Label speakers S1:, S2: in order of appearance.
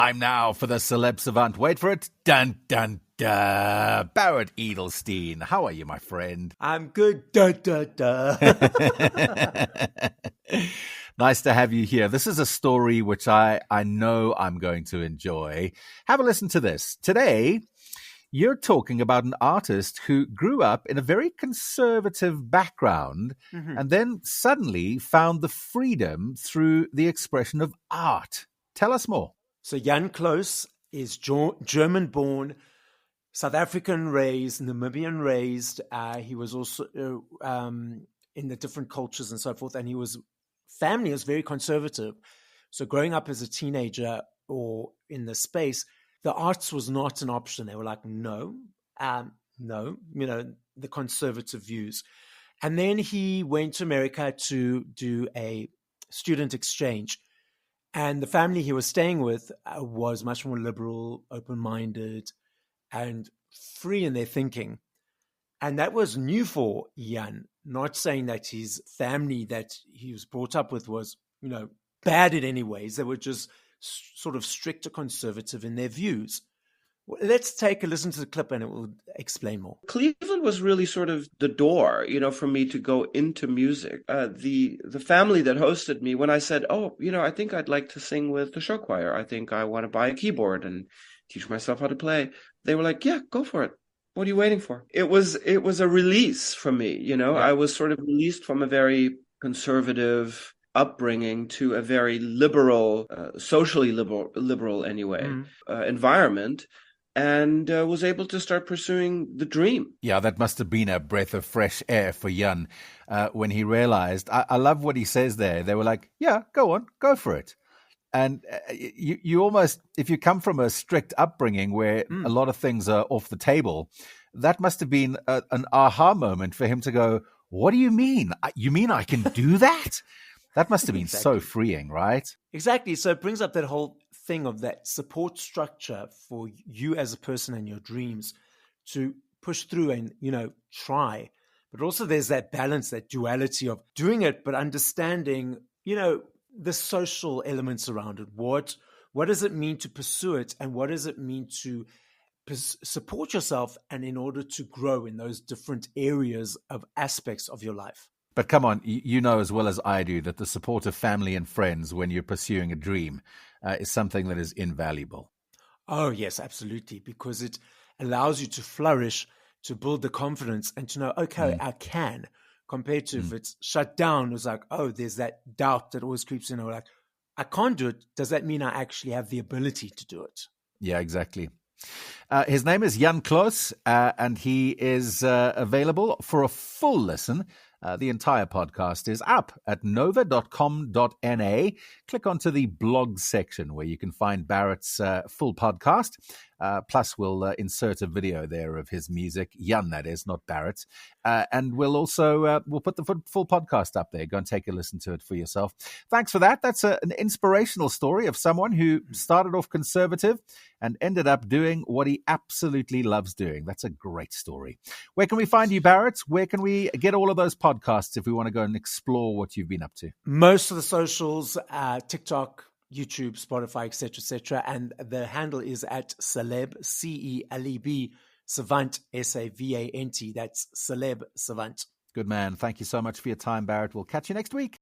S1: Time now for the Celeb Savant. Wait for it. Dun, dun, dun. Barret Edelstein. How are you, my friend?
S2: I'm good. Duh, duh, duh.
S1: Nice to have you here. This is a story which I know I'm going to enjoy. Have a listen to this. Today, you're talking about an artist who grew up in a very conservative background and then suddenly found the freedom through the expression of art. Tell us more.
S2: So Jann Klose is German-born, South African raised, Namibian raised. He was also in the different cultures and so forth, and family was very conservative. So growing up as a teenager or in the space, the arts was not an option. They were like, no, the conservative views. And then he went to America to do a student exchange. And the family he was staying with was much more liberal, open-minded, and free in their thinking. And that was new for Jann, not saying that his family that he was brought up with was, bad in any ways. They were just sort of strict or conservative in their views. Let's take a listen to the clip and it will explain more.
S3: Cleveland was really sort of the door, for me to go into music. The family that hosted me, when I said, I think I'd like to sing with the show choir. I think I want to buy a keyboard and teach myself how to play. They were like, yeah, go for it. What are you waiting for? It was a release for me, Yeah. I was sort of released from a very conservative upbringing to a very liberal, socially liberal anyway, environment. And was able to start pursuing the dream.
S1: Yeah, that must have been a breath of fresh air for Jann when he realized. I love what he says there. They were like, yeah, go on, go for it. And you almost, if you come from a strict upbringing where a lot of things are off the table, that must have been an aha moment for him to go, what do you mean? You mean I can do that? That must have been so freeing, right?
S2: Exactly. So it brings up that whole thing of that support structure for you as a person and your dreams to push through and, try. But also there's that balance, that duality of doing it, but understanding, the social elements around it. What does it mean to pursue it? And what does it mean to support yourself and in order to grow in those different areas of aspects of your life?
S1: But come on, you know as well as I do that the support of family and friends when you're pursuing a dream is something that is invaluable.
S2: Oh, yes, absolutely. Because it allows you to flourish, to build the confidence and to know, okay, I can. Compared to if it's shut down, it's like, there's that doubt that always creeps in. Like, I can't do it. Does that mean I actually have the ability to do it?
S1: Yeah, exactly. His name is Jann Klose, and he is available for a full listen. The entire podcast is up at nova.com.na. Click onto the blog section where you can find Barret's full podcast. Plus, we'll insert a video there of his music, Jann, that is, not Barret. And we'll also we'll put the full podcast up there. Go and take a listen to it for yourself. Thanks for that. That's an inspirational story of someone who started off conservative and ended up doing what he absolutely loves doing. That's a great story. Where can we find you, Barret? Where can we get all of those podcasts if we want to go and explore what you've been up to?
S2: Most of the socials, TikTok, YouTube, Spotify, etc. And the handle is at Celeb, C-E-L-E-B, Savant, S-A-V-A-N-T. That's Celeb Savant.
S1: Good man. Thank you so much for your time, Barret. We'll catch you next week.